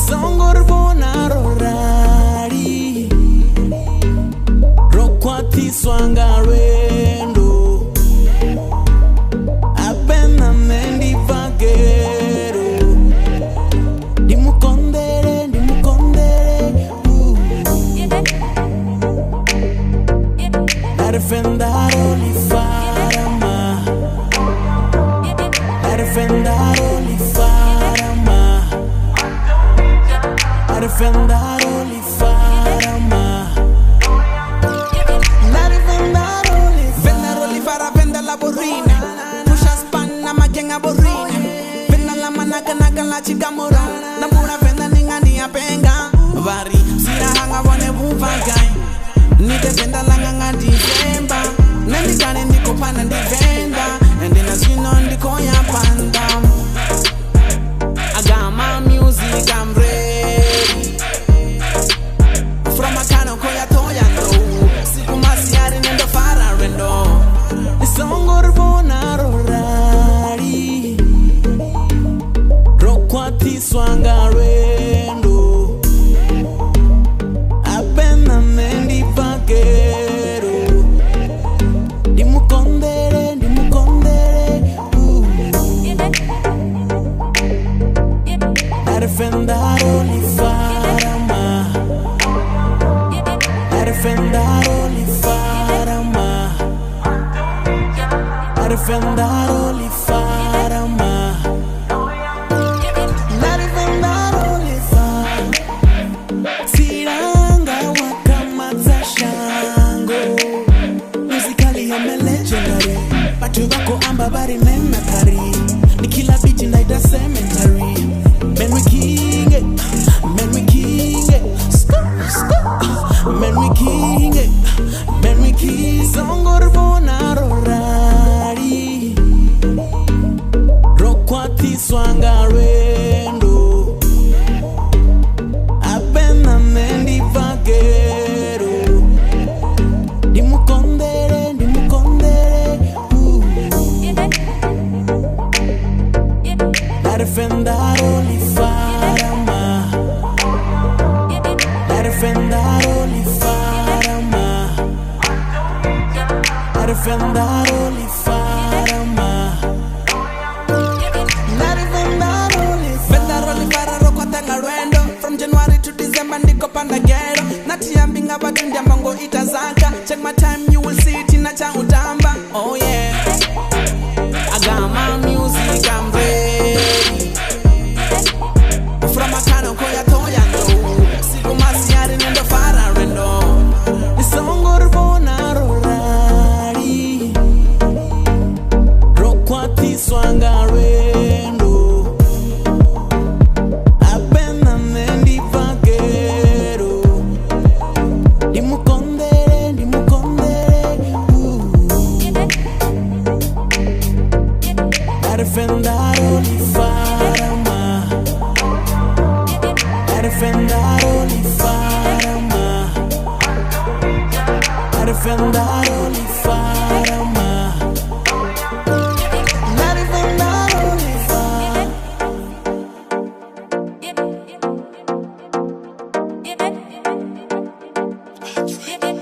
Songor bonaro rari Rokwati swangarendo Apena mendi vagero Dimukondere Arfendaro li farama Arfendaro li farama Arfendaro li farama Vendaro li fara venda la borrina Pusha spanna ma genga borrina Venda la managa naga la chigamora Namura venda ninga ni apenga Vari sira hanga wane buvagai Nite venda langa nga December Nendi gane ndiko pana ndi venda And then as you know ndiko ya panda I got my music, I'm ready From a kano koya toya no Siku masiari nendo fara rendo Songor bonaro rari Rokwati swangarendo Apena mendi vagero Dimukondere Arfendaro li farama Arfendaro li farama Arfendaro li farama Arfendaro li farama Siranga wakamatsa shango Musically I'm a legendary Batu bako amba bari nena kari Nikila beat like the cemetery Man we king it, man we king it, man we king it, man we king it. Songor bonaro rari, Rokwati swangarendo, Apena mendi vagero, Dimukondere, Arfendaro li farama Arfendaro li farama Arfendaro li farama Arfendaro li farama Rokwata ngarwendo From January to December ndiko panda gero Nati yambinga batu ndiambango itazaka Check my time you will see it ina cha utamba Oh yeah I got my music, I'm ready From a kano koya toya no Siku masiari nendo fara rendo Songor bonaro rari Rokwati swangarendo Apena mendi vagero Dimukondere Arfendaro li farama Arfendaro li farama Arfendaro li farama Arfendaro li farama Yeah.